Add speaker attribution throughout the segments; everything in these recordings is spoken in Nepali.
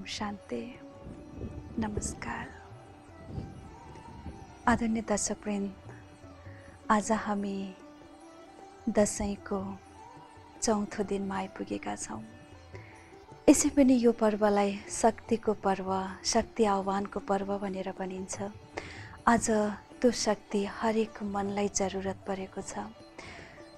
Speaker 1: शान्ति। नमस्कार आदरणीय दर्शकवृन्द, आज हामी दशैंको चौथो दिनमा आइपुगेका छौँ। यसै पनि यो पर्वलाई शक्तिको पर्व, शक्ति आह्वानको पर्व भनेर भनिन्छ। आज त्यो शक्ति हरेक मनलाई जरुरत परेको छ।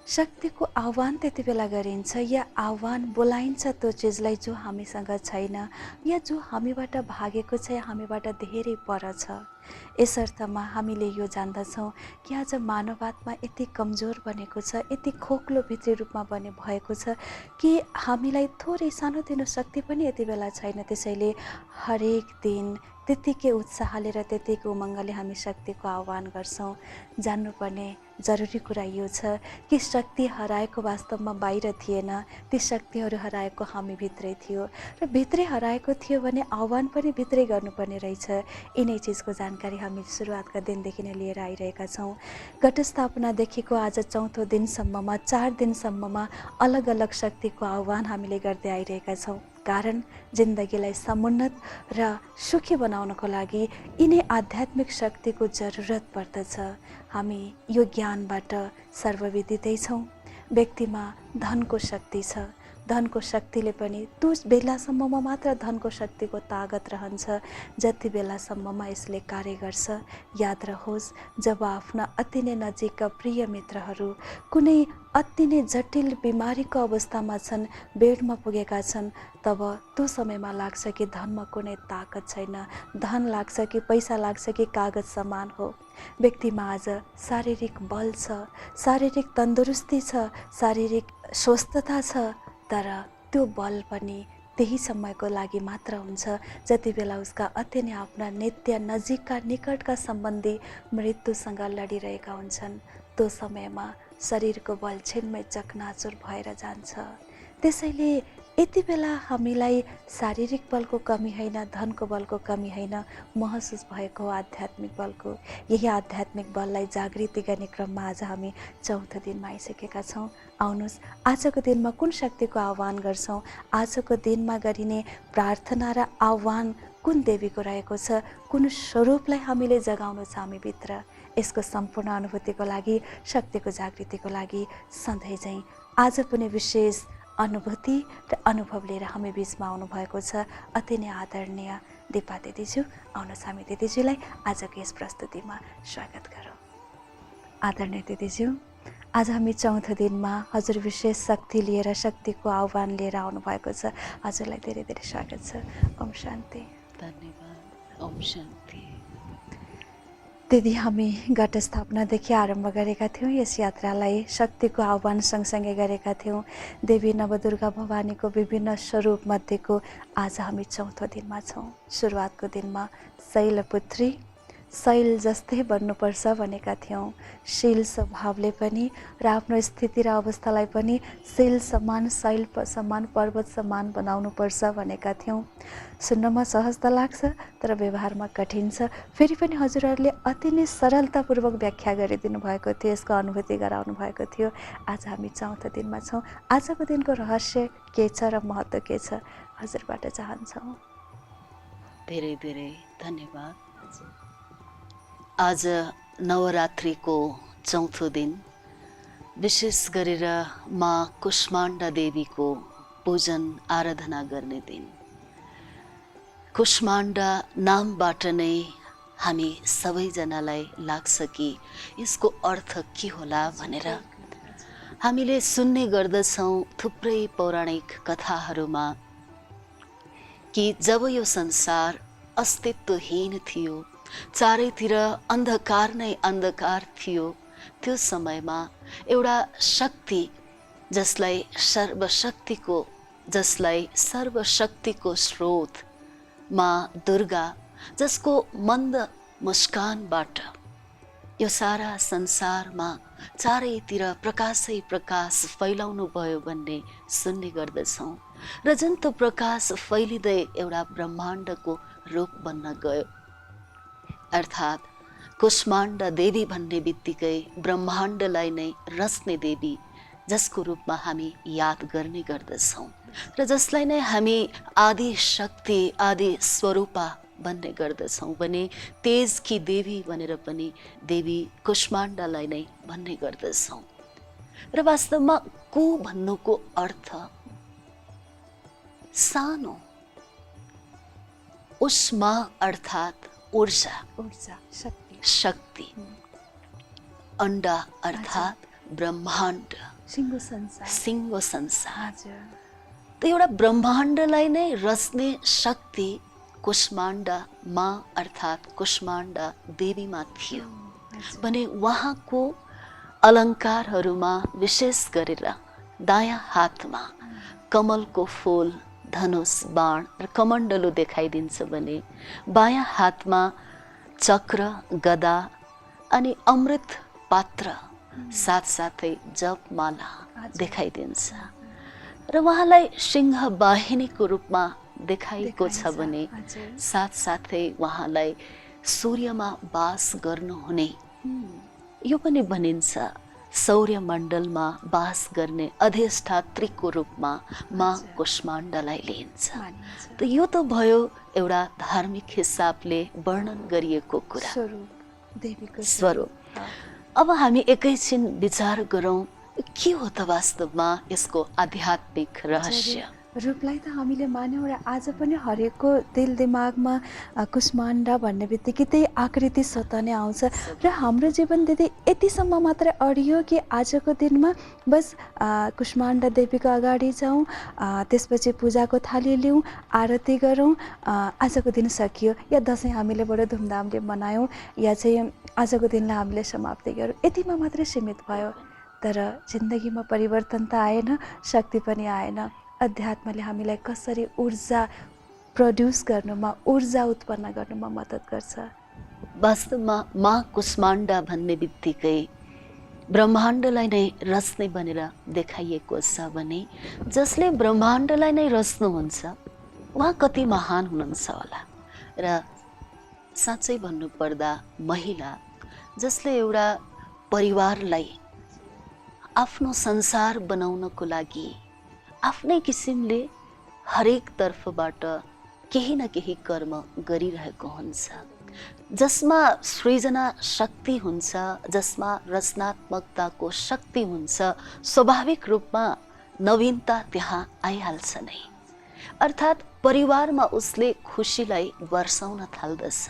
Speaker 1: शक्तिको आह्वान त्यति बेला गरिन्छ या आह्वान बोलाइन्छ त्यो चिजलाई जो हामीसँग छैन या जो हामीबाट भागेको छ या हामीबाट धेरै पर छ। यस अर्थमा हामीले यो जान्दछौँ कि आज मानव आत्मा यति कमजोर बनेको छ, यति खोक्लो भित्री रूपमा भएको छ कि हामीलाई थोरै सानोतिनो शक्ति पनि यति बेला छैन। त्यसैले हरेक दिन त्यतिकै उत्साहले र त्यतिकै उमङ्गले हामी शक्तिको आह्वान गर्छौँ। जान्नुपर्ने जरुरी कुरा यो छ कि शक्ति हराएको वास्तवमा बाहिर थिएन, ती शक्तिहरू हराएको हामी भित्रै थियो र भित्रै हराएको थियो भने आह्वान पनि भित्रै गर्नुपर्ने रहेछ। यिनै चिजको जानकारी हामी सुरुवातका दिनदेखि नै लिएर आइरहेका छौँ। घटस्थापनादेखिको आज चौथो दिनसम्ममा 4 दिनसम्ममा अलग अलग शक्तिको आह्वान हामीले गर्दै आइरहेका छौँ। कारण जिन्दगीलाई समुन्नत र सुखी बनाउनको लागि यिनै आध्यात्मिक शक्तिको जरुरत पर्दछ। हामी यो ज्ञानबाट सर्वविदितै छौँ। व्यक्तिमा धनको शक्ति छ, धनको शक्तिले पनि त्यो बेलासम्ममा मात्र धनको शक्तिको तागत रहन्छ जति बेलासम्ममा यसले कार्य गर्छ। याद रहोस्, जब आफ्ना अति नै नजिकका प्रिय मित्रहरू कुनै अति नै जटिल बिमारीको अवस्थामा छन्, बेडमा पुगेका छन्, तब त्यो समयमा लाग्छ कि धनमा कुनै ताकत छैन। धन लाग्छ कि पैसा लाग्छ कि कागज समान हो। व्यक्तिमा आज शारीरिक बल छ, शारीरिक तन्दुरुस्ती छ, शारीरिक स्वस्थता छ, तर त्यो बल पनि त्यही समयको लागि मात्र हुन्छ जति बेला उसका अति नै आफ्ना नित्य नजिकका निकटका सम्बन्धी मृत्युसँग लडिरहेका हुन्छन्। त्यो समयमा शरीरको बल छिनमै चकनाचुर भएर जान्छ। त्यसैले यति बेला हामीलाई शारीरिक बलको कमी होइन, धनको बलको कमी होइन, महसुस भएको हो आध्यात्मिक बलको। यही आध्यात्मिक बललाई जागृति गर्ने क्रममा आज हामी चौथो दिनमा आइसकेका छौँ। आउनुहोस्, आजको दिनमा कुन शक्तिको आह्वान गर्छौँ, आजको दिनमा गरिने प्रार्थना र आह्वान कुन देवीको रहेको छ, कुन स्वरूपलाई हामीले जगाउनु छ हामीभित्र। यसको सम्पूर्ण अनुभूतिको लागि, शक्तिको जागृतिको लागि सधैँ चाहिँ आज पनि विशेष अनुभूति र अनुभव लिएर हामी बिचमा आउनुभएको छ अति नै आदरणीय दिपा दिदीज्यू। आउनुहोस्, हामी दिदीज्यूलाई आजको यस प्रस्तुतिमा स्वागत गरौँ। आदरणीय दिदीज्यू, आज हामी चौथो दिनमा हजुर विशेष शक्ति लिएर, शक्तिको आह्वान लिएर आउनुभएको छ। हजुरलाई धेरै धेरै स्वागत छ। ओम शान्ति।
Speaker 2: धन्यवाद। ओम शान्ति।
Speaker 1: दिदी, हामी घटस्थापनादेखि आरम्भ गरेका थियौँ। यस यात्रालाई शक्तिको आह्वान सँगसँगै गरेका थियौँ। देवी नवदुर्गा भवानीको विभिन्न स्वरूप मध्येको आज हामी चौथो दिनमा छौँ। सुरुवातको दिनमा शैलपुत्री, शैल जस्तै बन्नुपर्छ भनेका थियौँ। शील स्वभावले पनि र आफ्नो स्थिति र अवस्थालाई पनि शील समान, शैल समान, पर्वत समान बनाउनुपर्छ भनेका थियौँ। सुन्नमा सहज त लाग्छ तर व्यवहारमा कठिन छ। फेरि पनि हजुरहरूले अति नै सरलतापूर्वक व्याख्या गरिदिनु भएको थियो, यसको अनुभूति गराउनु भएको थियो। आज हामी चौथो दिनमा छौँ। आजको दिनको रहस्य के छ र महत्त्व के छ, हजुरबाट चाहन्छौँ।
Speaker 2: धेरै धेरै धन्यवाद। आज नवरात्रिको चौथो दिन, विशेष गरेर माँ कुष्माण्डा देवीको पूजन आराधना गर्ने दिन। कुष्माण्डा नामबाट नै हामी सबैजनालाई लाग्छ कि यसको अर्थ के होला भनेर। हामीले सुन्ने गर्दछौँ थुप्रै पौराणिक कथाहरूमा कि जब यो संसार अस्तित्वहीन थियो, चारैतिर अन्धकार नै अन्धकार थियो, त्यो समयमा एउटा शक्ति जसलाई सर्वशक्तिको स्रोत माँ दुर्गा, जसको मन्द मुस्कानबाट यो सारा संसारमा चारैतिर प्रकाशै प्रकाश फैलाउनु भयो भन्ने सुन्ने गर्दछौँ। र जुन त्यो प्रकाश फैलिँदै एउटा ब्रह्माण्डको रूप बन्न गयो, अर्थात् कुष्माण्डा देवी भन्ने बित्तिकै ब्रह्माण्डलाई नै रच्ने देवी जसको रूपमा हामी याद गर्ने गर्दछौँ र जसलाई नै हामी आदि शक्ति आदि स्वरूपा भन्ने गर्दछौँ भने तेजकी देवी भनेर पनि देवी कुष्माण्डालाई नै भन्ने गर्दछौँ। र वास्तवमा कु भन्नुको अर्थ सानो, उष्मा अर्थात् ऊर्जा, शक्ति, अंडा अर्थात् ब्रह्माण्ड, सिंगो संसार। तो एउटा ब्रह्माण्डलाई नै रच्ने शक्ति कुष्माण्डा माँ अर्थात् कुष्माण्डा देवीमा थियो भने उहाँको अलङ्कारहरूमा विशेष गरेर दायाँ हातमा कमलको फूल, धनुष, बाण र कमण्डलु देखाइदिन्छ भने बायाँ हातमा चक्र, गदा अनि अमृत पात्र साथसाथै जपमाला देखाइदिन्छ र उहाँलाई सिंह वाहिनीको रूपमा देखाइएको छ भने साथसाथै उहाँलाई सूर्यमा वास गर्नुहुने यो पनि भनिन्छ। सौर्यमण्डलमा वास गर्ने अधिष्ठात्रीको रूपमा माँ कुष्माण्डालाई लिइन्छ। त यो त भयो एउटा धार्मिक हिसाबले वर्णन गरिएको कुरा, स्वरूप। अब हामी एकैछिन विचार गरौँ के हो त वास्तवमा यसको आध्यात्मिक रहस्य।
Speaker 1: रूपलाई त हामीले मान्यौँ र आज पनि हरेकको दिल दिमागमा कुष्माण्डा भन्ने बित्तिकै त्यही आकृति स्वत नै आउँछ र हाम्रो जीवन दिदी यतिसम्म मात्रै अडियो कि आजको दिनमा बस कुष्माण्डा देवीको अगाडि जाउँ, त्यसपछि पूजाको थाली लिउँ, आरती गरौँ, आजको दिन सकियो, या दसैँ हामीले बडो धुमधामले मनायौँ या चाहिँ आजको दिनलाई हामीले समाप्ति गरौँ, यतिमा मात्रै सीमित भयो। तर जिन्दगीमा परिवर्तन त आएन, शक्ति पनि आएन। अध्यात्मले हामीलाई कसरी ऊर्जा प्रड्युस गर्नुमा, ऊर्जा उत्पन्न गर्नुमा मद्दत गर्छ।
Speaker 2: वास्तवमा माँ कुष्माण्डा भन्ने बित्तिकै ब्रह्माण्डलाई नै रच्ने भनेर देखाइएको छ भने जसले ब्रह्माण्डलाई नै रच्नुहुन्छ उहाँ कति महान हुनुहुन्छ होला। र साँच्चै भन्नुपर्दा महिला जसले एउटा परिवारलाई आफ्नो संसार बनाउनको लागि आफ्नै किसिमले हरेक तर्फबाट केही न केही कर्म गरिरहेको हुन्छ, जसमा सृजना शक्ति हुन्छ, जसमा रचनात्मकताको शक्ति हुन्छ, स्वाभाविक रूपमा नवीनता त्यहाँ आइहाल्छ नै। अर्थात् परिवारमा उसले खुसीलाई वर्षाउन थाल्दछ।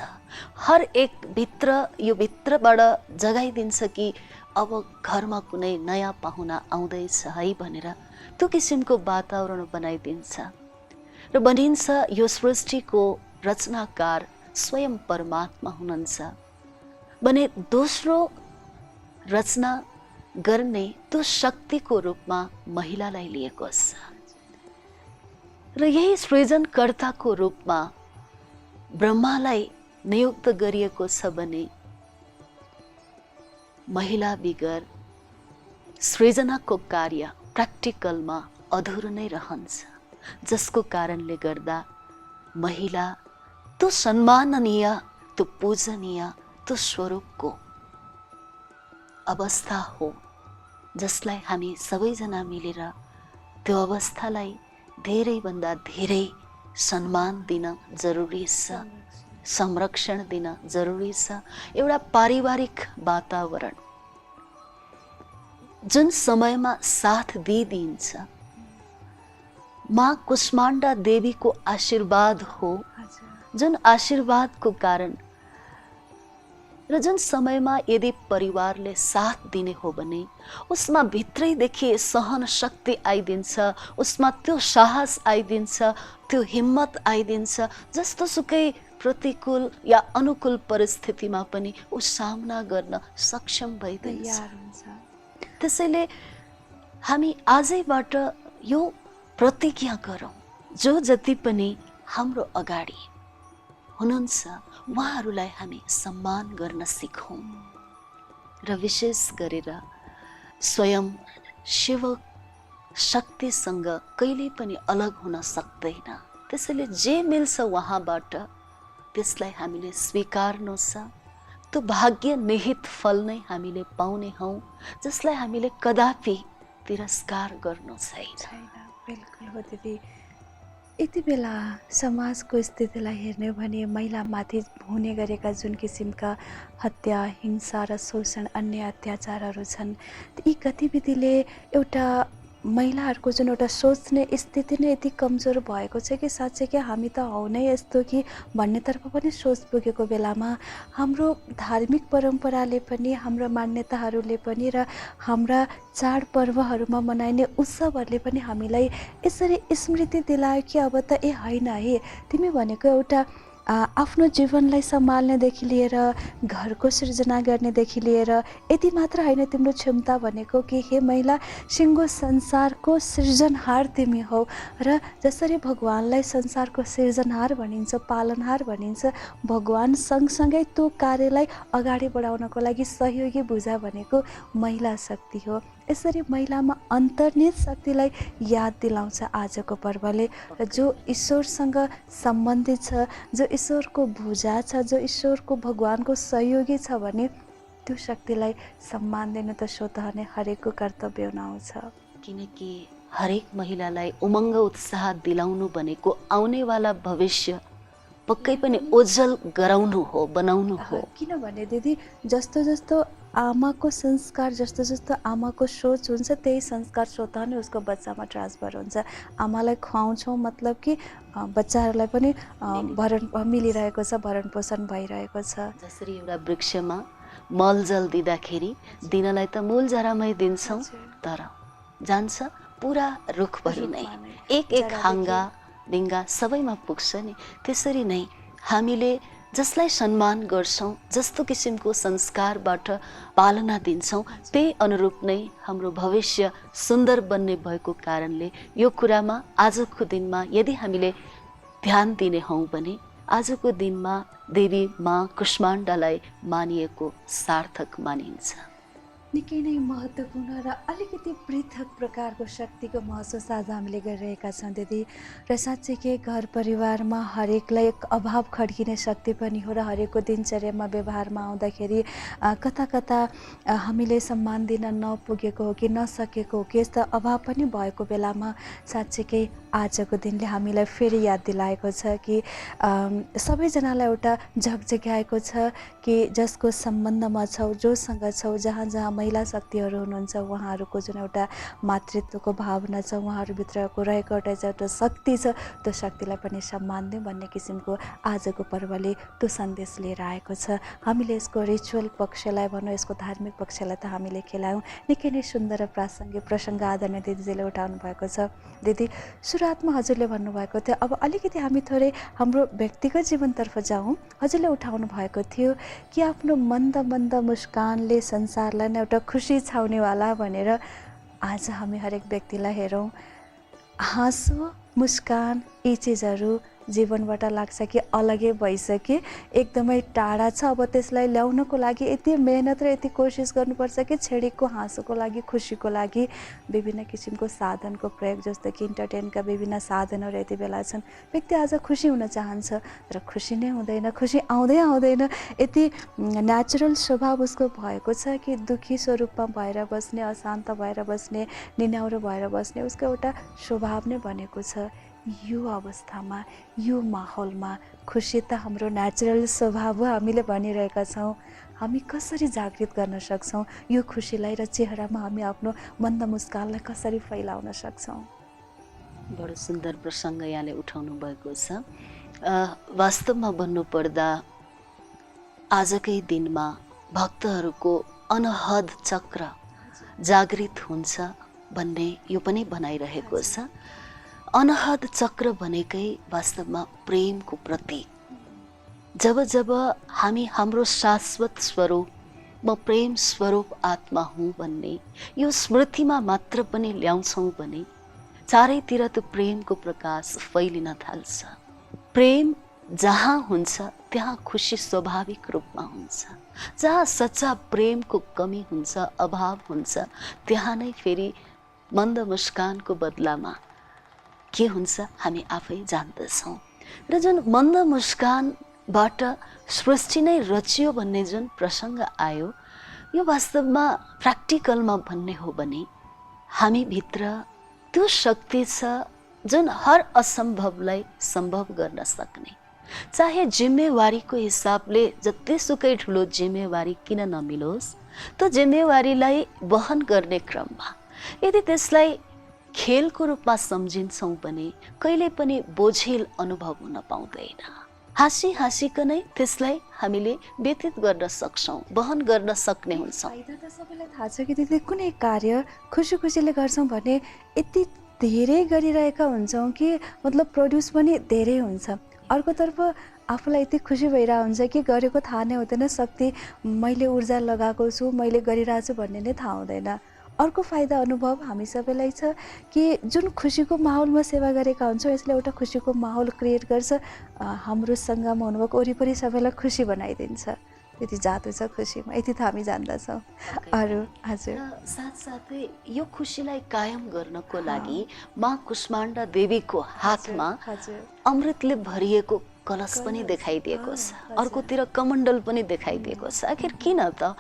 Speaker 2: हर एक भित्र यो भित्रबाट जगाइदिन्छ कि अब घरमा कुनै नयाँ पाहुना आउँदैछ है भनेर त्यो किसिमको वातावरण बनाइदिन्छ र भनिन्छ यो सृष्टिको रचनाकार स्वयं परमात्मा हुनुहुन्छ भने दोस्रो रचना गर्ने त्यो शक्तिको रूपमा महिलालाई लिएको छ र यही सृजनकर्ताको रूपमा ब्रह्मालाई नियुक्त गरिएको छ भने महिला बिगर सृजनाको कार्य प्र्याक्टिकलमा अधुरो नै रहन्छ, जसको कारणले गर्दा महिला त्यो सम्माननीय, त्यो पूजनीय, त्यो स्वरूपको अवस्था हो जसलाई हामी सबैजना मिलेर त्यो अवस्थालाई धेरैभन्दा धेरै सम्मान दिन जरुरी छ, संरक्षण दिन जरुरी छ। एउटा पारिवारिक वातावरण जुन समयमा साथ दिइदिन्छ, माँ कुष्माण्डा देवीको आशीर्वाद हो, जुन आशीर्वादको कारण र जुन समयमा यदि परिवारले साथ दिने हो भने उसमा भित्रैदेखि सहन शक्ति आइदिन्छ, उसमा त्यो साहस आइदिन्छ, त्यो हिम्मत आइदिन्छ, जस्तो सुकै प्रतिकूल या अनुकूल परिस्थितिमा पनि ऊ सामना गर्न सक्षम भइदिन्छ। त्यसैले हामी आजैबाट यो प्रतिज्ञा गरौँ, जो जति पनि हाम्रो अगाडि हुनुहुन्छ उहाँहरूलाई हामी सम्मान गर्न सिकौँ र विशेष गरेर स्वयं शिव शक्तिसँग कहिल्यै पनि अलग हुन सक्दैन। त्यसैले जे मिल्छ उहाँबाट त्यसलाई हामीले स्वीकार्नु छ। त्यो भाग्य निहित फल नै हामीले पाउने हौँ, जसलाई हामीले कदापि तिरस्कार गर्नु छैन।
Speaker 1: छैन, बिल्कुल हो दिदी। यति बेला समाजको स्थितिलाई हेर्ने हो भने महिलामाथि हुने गरेका जुन किसिमका हत्या, हिंसा र शोषण, अन्य अत्याचारहरू छन्, यी गतिविधिले एउटा महिलाहरूको जुन एउटा सोच्ने स्थिति नै यति कमजोर भएको छ कि साँच्चै कि हामी त हौ नै यस्तो कि भन्नेतर्फ पनि सोच पुगेको बेलामा हाम्रो धार्मिक परम्पराले पनि, हाम्रा मान्यताहरूले पनि र हाम्रा चाडपर्वहरूमा मनाइने उत्सवहरूले पनि हामीलाई यसरी स्मृति दिलायो कि अब त होइन है, तिमी भनेको एउटा आफ्नो जीवनलाई सम्हाल्नेदेखि लिएर घरको सृजना गर्नेदेखि लिएर यति मात्र होइन, तिम्रो क्षमता भनेको कि हे महिला, सिङ्गो संसारको सृजनहार तिमी हौ। र जसरी भगवानलाई संसारको सृजनहार भनिन्छ, पालनहार भनिन्छ, भगवान सँगसँगै त्यो कार्यलाई अगाडि बढाउनको लागि सहयोगी भुजा भनेको महिला शक्ति हो। यसरी महिलामा अन्तर्निहित शक्तिलाई याद दिलाउँछ आजको पर्वले, र जो ईश्वरसँग सम्बन्धित छ, जो ईश्वरको भुजा छ, जो ईश्वरको भगवानको सहयोगी छ भने त्यो शक्तिलाई सम्मान दिनु त स्वतः नै हरेकको कर्तव्य हुनुहुन्छ।
Speaker 2: किनकि हरेक महिलालाई उमङ्ग उत्साह दिलाउनु भनेको आउनेवाला भविष्य पक्कै पनि उज्जवल गराउनु हो, बनाउनु हो।
Speaker 1: किनभने दिदी जस्तो जस्तो आमाको संस्कार, जस्तो जस्तो आमाको सोच हुन्छ, त्यही संस्कार स्वतः नै उसको बच्चामा ट्रान्सफर हुन्छ। आमालाई खुवाउँछौँ मतलब कि बच्चाहरूलाई पनि भरण मिलिरहेको छ, भरण पोषण भइरहेको छ।
Speaker 2: जसरी एउटा वृक्षमा मलजल दिँदाखेरि दिनलाई त मूल जरामै दिन्छौँ, तर जान्छ पुरा रुखभरि नै, एक एक हाँगा डिङ्गा सबैमा पुग्छ नि। त्यसरी नै हामीले जसलाई सम्मान गर्छौँ, जस्तो किसिमको संस्कारबाट पालना दिन्छौँ, त्यही अनुरूप नै हाम्रो भविष्य सुन्दर बन्ने भएको कारणले यो कुरामा आजको दिनमा यदि हामीले ध्यान दिने हौँ भने आजको दिनमा देवी माँ कुष्माण्डालाई मानिएको सार्थक मानिन्छ।
Speaker 1: निकै नै महत्त्वपूर्ण र अलिकति पृथक प्रकारको शक्तिको महसुस आज हामीले गरिरहेका छौँ दिदी। र साँच्चै के घर परिवारमा हरेकलाई एक अभाव खड्किने शक्ति पनि हो, र हरेकको दिनचर्यामा व्यवहारमा आउँदाखेरि कता कता हामीले सम्मान दिन नपुगेको हो कि नसकेको हो कि यस्तो अभाव पनि भएको बेलामा साँच्चैकै आजको दिनले हामीलाई फेरि याद दिलाएको छ कि सबैजनालाई एउटा झकझक्याएको छ कि जसको सम्बन्धमा छौ, जोसँग छौ, जहाँ जहाँ महिला शक्तिहरू हुनुहुन्छ उहाँहरूको जुन एउटा मातृत्वको भावना छ, उहाँहरूभित्रको रहेको एउटा शक्ति छ, त्यो शक्तिलाई पनि सम्मान दिउँ भन्ने किसिमको आजको पर्वले त्यो सन्देश लिएर आएको छ। हामीले यसको रिचुअल पक्षलाई भनौँ, यसको धार्मिक पक्षलाई त हामीले खेलायौँ। निकै नै सुन्दर र प्रासङ्गिक प्रसङ्ग आदरणीय दिदीजीले उठाउनु भएको छ। दिदी, सुरुवातमा हजुरले भन्नुभएको थियो, अब अलिकति हामी थोरै हाम्रो व्यक्तिगत जीवनतर्फ जाउँ। हजुरले उठाउनु भएको थियो कि आफ्नो मन्द मन्द मुस्कानले संसारलाई नै एउटा खुसी छाउनेवाला भनेर। आज हामी हरेक व्यक्तिलाई हेरौँ, हाँसो मुस्कान यी चिजहरू जीवनबाट लाग्छ कि अलगै भइसके, एकदमै टाढा छ। अब त्यसलाई ल्याउनको लागि यति मेहनत र यति कोसिस गर्नुपर्छ कि छेडिको हाँसोको लागि, खुसीको लागि विभिन्न किसिमको साधनको प्रयोग, जस्तो कि इन्टरटेनका विभिन्न साधनहरू यति बेला छन्। व्यक्ति आज खुसी हुन चाहन्छ तर खुसी नै हुँदैन, खुसी आउँदैन। यति नेचुरल स्वभाव उसको भएको छ कि दुःखी स्वरूपमा भएर बस्ने, अशान्त भएर बस्ने, निनाउरो भएर बस्ने उसको एउटा स्वभाव नै बनेको छ। यो अवस्थामा, यो माहौलमा खुसी त हाम्रो नेचुरल स्वभाव हो, हामीले भनिरहेका छौँ। हामी कसरी जागृत गर्न सक्छौँ यो खुसीलाई, र चेहरामा हामी आफ्नो मन्द मुस्कानलाई कसरी फैलाउन सक्छौँ?
Speaker 2: बडो सुन्दर प्रसङ्ग यहाँले उठाउनु भएको छ। वास्तवमा भन्नुपर्दा आजकै दिनमा भक्तहरूको अनहद चक्र जागृत हुन्छ भन्ने यो पनि बनाइरहेको छ। अनहद चक्र भनेकै वास्तवमा प्रेमको प्रतीक। जब जब हामी हाम्रो शाश्वत स्वरूप, म प्रेम स्वरूप आत्मा हुँ भन्ने यो स्मृतिमा मात्र पनि ल्याउँछौँ भने चारैतिर त्यो प्रेमको प्रकाश फैलिन थाल्छ। प्रेम जहाँ हुन्छ त्यहाँ खुसी स्वाभाविक रूपमा हुन्छ। जहाँ सच्चा प्रेमको कमी हुन्छ, अभाव हुन्छ, त्यहाँ नै फेरि मन्द मुस्कानको बदलामा के हुन्छ हामी आफै जान्दछौँ। र जुन मन्द मुस्कानबाट सृष्टि नै रचियो भन्ने जुन प्रसङ्ग आयो, यो वास्तवमा प्र्याक्टिकलमा भन्ने हो भने हामीभित्र त्यो शक्ति छ जुन हर असम्भवलाई सम्भव गर्न सक्ने। चाहे जिम्मेवारीको हिसाबले जतिसुकै ठुलो जिम्मेवारी किन नमिलोस्, त्यो जिम्मेवारीलाई वहन गर्ने क्रममा यदि त्यसलाई खेलको रूपमा सम्झिन्छौँ भने कहिले पनि बोझिल अनुभव हुन पाउँदैन। हाँसी हाँसीकनै त्यसलाई हामीले व्यतीत गर्न सक्छौँ, वहन गर्न सक्ने हुन्छौँ।
Speaker 1: फाइदा त सबैलाई थाहा छ कि दिदी कुनै कार्य खुसी खुसीले गर्छौँ भने यति धेरै गरिरहेका हुन्छौँ कि मतलब प्रड्युस पनि धेरै हुन्छ। अर्कोतर्फ आफूलाई यति खुसी भइरहेको हुन्छ कि गरेको थाहा नै हुँदैन, शक्ति मैले ऊर्जा लगाएको छु, मैले गरिरहेको छु भन्ने नै थाहा हुँदैन। अर्को फाइदा अनुभव हामी सबैलाई छ कि जुन खुसीको माहौलमा सेवा गरेका हुन्छौँ यसले एउटा खुसीको माहौल क्रिएट गर्छ, हाम्रो सङ्गम हुनुभएको वरिपरि सबैलाई खुसी बनाइदिन्छ। त्यति जादु छ खुसीमा, यति त हामी जान्दछौँ। अरू हजुर
Speaker 2: साथसाथै यो खुसीलाई कायम गर्नको लागि माँ कुष्माण्डा देवीको हातमा अमृतले भरिएको कलश पनि देखाइदिएको छ, अर्कोतिर कमण्डल पनि देखाइदिएको छ। आखिर किन त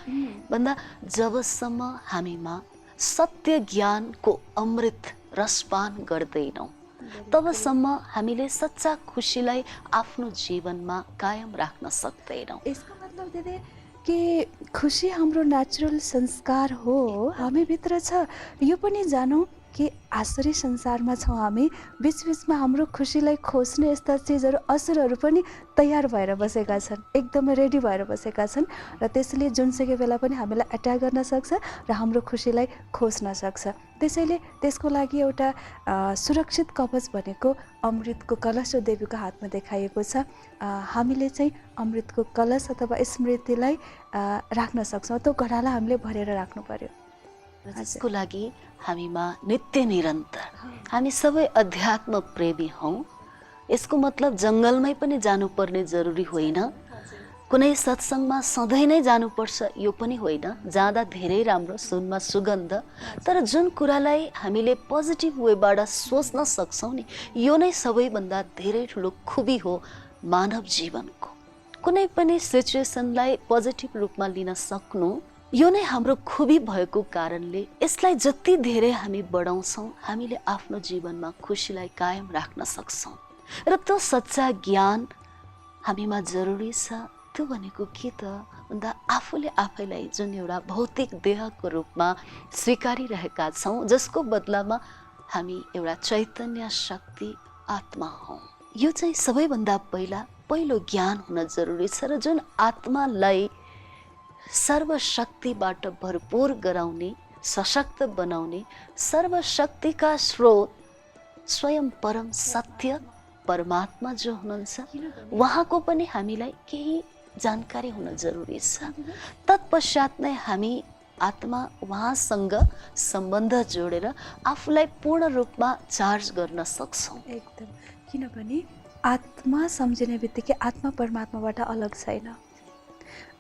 Speaker 2: भन्दा जबसम्म हामीमा सत्य ज्ञानको अमृत रसपान गर्दैनौँ तबसम्म हामीले सच्चा खुसीलाई आफ्नो जीवनमा कायम राख्न सक्दैनौँ।
Speaker 1: यसको मतलब दिदी कि खुसी हाम्रो नेचुरल संस्कार हो, हामीभित्र छ। यो पनि जानौँ कि आसुरी संसारमा छौँ हामी, बिचबिचमा हाम्रो खुसीलाई खोज्ने यस्ता चिजहरू असुरहरू पनि तयार भएर बसेका छन्, एकदमै रेडी भएर बसेका छन् र त्यसले जुनसुकै बेला पनि हामीलाई एट्याक गर्न सक्छ र हाम्रो खुसीलाई खोज्न सक्छ। त्यसैले त्यसको लागि एउटा सुरक्षित कवच भनेको अमृतको कलश जो देवीको हातमा देखाइएको छ। हामीले चाहिँ अमृतको कलश अथवा स्मृतिलाई राख्न सक्छौँ, त्यो गडालाई हामीले भरेर राख्नु पर्यो।
Speaker 2: जसको लागि हामीमा नित्य निरन्तर हामी सबै अध्यात्म प्रेमी हौँ। यसको मतलब जङ्गलमै पनि जानुपर्ने जरुरी होइन, कुनै सत्सङ्गमा सधैँ नै जानुपर्छ यो पनि होइन, जाँदा धेरै राम्रो, सुनमा सुगन्ध। तर जुन कुरालाई हामीले पोजिटिभ वेबाट सोच्न सक्छौँ नि, यो नै सबैभन्दा धेरै ठुलो खुबी हो मानव जीवनको। कुनै पनि सिचुएसनलाई पोजिटिभ रूपमा लिन सक्नु यो नै हाम्रो खुबी भएको कारणले यसलाई जति धेरै हामी बढाउँछौँ हामीले आफ्नो जीवनमा खुसीलाई कायम राख्न सक्छौँ। र त्यो सच्चा ज्ञान हामीमा जरुरी छ। त्यो भनेको के त भन्दा आफूले आफैलाई जुन एउटा भौतिक देहको रूपमा स्वीकारिरहेका छौँ, जसको बदलामा हामी एउटा चैतन्य शक्ति आत्मा हौँ। यो चाहिँ सबैभन्दा पहिलो ज्ञान हुन जरुरी छ र जुन आत्मालाई सर्वशक्तिबाट भरपूर गराउने, सशक्त बनाउने, सर्वशक्तिका स्रोत स्वयं परम सत्य परमात्मा जो हुनुहुन्छ उहाँको पनि हामीलाई केही जानकारी हुन जरुरी छ। तत्पश्चात नै हामी आत्मा उहाँसँग सम्बन्ध जोडेर आफूलाई पूर्ण रूपमा चार्ज गर्न सक्छौँ।
Speaker 1: एकदम, किनभने आत्मा सम्झिने बित्तिकै आत्मा परमात्माबाट अलग छैन।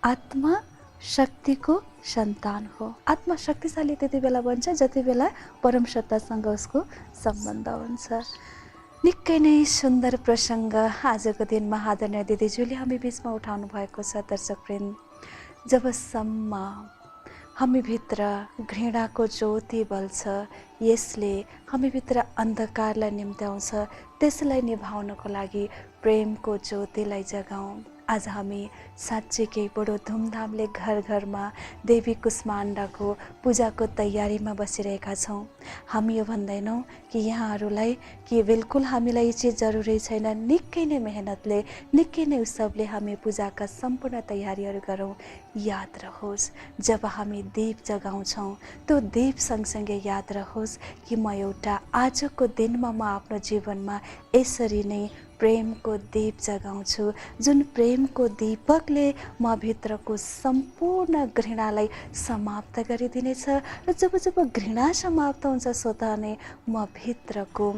Speaker 1: आत्मा शक्तिको सन्तान हो। आत्मा शक्तिशाली त्यति बेला बन्छ जति बेला परम सत्तासँग उसको सम्बन्ध हुन्छ। निकै नै सुन्दर प्रसङ्ग आजको दिनमा आदरणीय दिदीज्यूले हामी बिचमा उठाउनु भएको छ। दर्शकवृन्द, जबसम्म हामीभित्र घृणाको ज्योति बल्छ, यसले हामीभित्र अन्धकारलाई निम्त्याउँछ, त्यसलाई निभाउनको लागि प्रेमको ज्योतिलाई जगाउँ। आज हामी साँच्चीकै बडो धुमधामले घर घरमा देवी कुष्माण्डाको पूजाको तयारीमा बसिरहेका छौँ। हामी यो भन्दैनौँ कि यहाँहरूलाई कि बिल्कुल हामीलाई यो चिज जरुरी छैन, निकै नै मेहनतले, निकै नै उत्सवले हामी पूजाका सम्पूर्ण तयारीहरू गरौँ। याद रहोस्, जब हामी दीप जगाउँछौँ त्यो दीप सँगसँगै याद रहोस् कि म एउटा आजको दिनमा म आफ्नो जीवनमा यसरी नै प्रेमको दीप जगाउँछु, जुन प्रेमको दीपकले म भित्रको सम्पूर्ण घृणालाई समाप्त गरिदिनेछ। र जब जब घृणा समाप्त हुन्छ स्वतः नै म भित्रको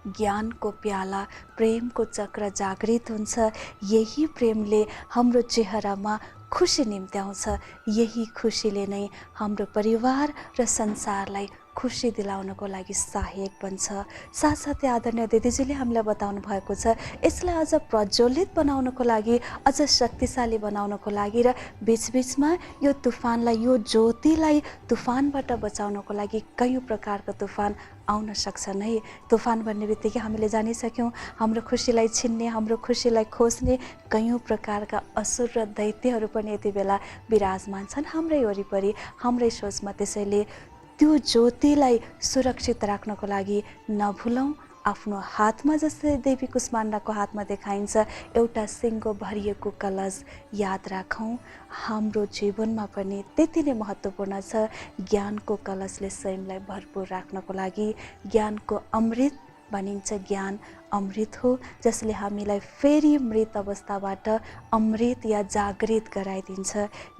Speaker 1: ज्ञानको प्याला, प्रेमको चक्र जागृत हुन्छ। यही प्रेमले हाम्रो चेहरामा खुसी निम्त्याउँछ। यही खुसीले नै हाम्रो परिवार र संसारलाई खुसी दिलाउनको लागि सहायक बन्छ। साथसाथै आदरणीय दिदीजीले हामीलाई बताउनु भएको छ यसलाई अझ प्रज्वलित बनाउनको लागि, अझ शक्तिशाली बनाउनको लागि र बिचबिचमा यो तुफानलाई, यो ज्योतिलाई तुफानबाट बचाउनको लागि कयौँ प्रकारको तुफान आउन सक्छन् है। तुफान भन्ने बित्तिकै हामीले जानिसक्यौँ हाम्रो खुसीलाई छिन्ने, हाम्रो खुसीलाई खोज्ने कयौँ प्रकारका असुर र दैत्यहरू पनि यति बेला विराजमान छन् हाम्रै वरिपरि, हाम्रै सोचमा। त्यसैले त्यो ज्योतिलाई सुरक्षित राख्नको लागि नभुलौँ आफ्नो हातमा, जस्तै देवी कुष्माण्डाको हातमा देखाइन्छ एउटा सिङ्गो भरिएको कलश याद राखौँ। हाम्रो जीवनमा पनि त्यति नै महत्त्वपूर्ण छ। ज्ञानको कलशले स्वयंलाई भरपूर राख्नको लागि ज्ञानको अमृत भनिन्छ, ज्ञान अमृत हो जसले हामीलाई फेरि मृत अवस्थाबाट अमृत या जागृत गराइदिन्छ।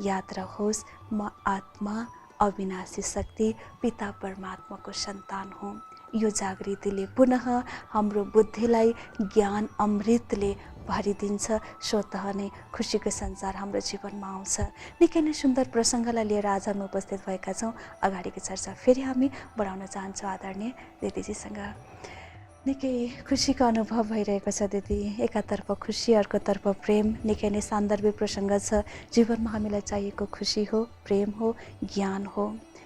Speaker 1: याद रहोस्, म आत्मा अविनाशी शक्ति पिता परमात्माको सन्तान हुँ। यो जागृतिले पुनः हाम्रो बुद्धिलाई ज्ञान अमृतले भरिदिन्छ। स्वतः नै खुसीको संसार हाम्रो जीवनमा आउँछ। निकै नै सुन्दर प्रसङ्गलाई लिएर आज हामी उपस्थित भएका छौँ। अगाडिको चर्चा फेरि हामी बढाउन चाहन्छौँ आदरणीय दिदीजीसँग। निकै खुसीको अनुभव भइरहेको छ दिदी। एकातर्फ खुसी, अर्कोतर्फ प्रेम। निकै नै सान्दर्भिक प्रसङ्ग छ। जीवनमा हामीलाई चाहिएको खुसी हो, प्रेम हो, ज्ञान हो।